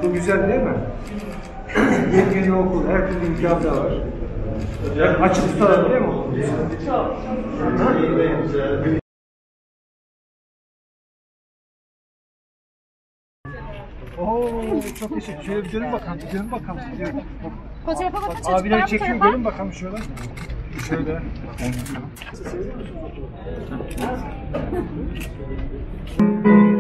Bu güzel değil mi? Yeni okul, her türlü imkanı da var. Açık tutar değil mi? Oo, çok teşekkür. Şöyle bir dönün bakalım, dönün bakalım. Fotoğrafa bakın çocuklar. Abiler çekin, gelin bakalım şöyle. Şöyle. Seviyor musunuz okulu?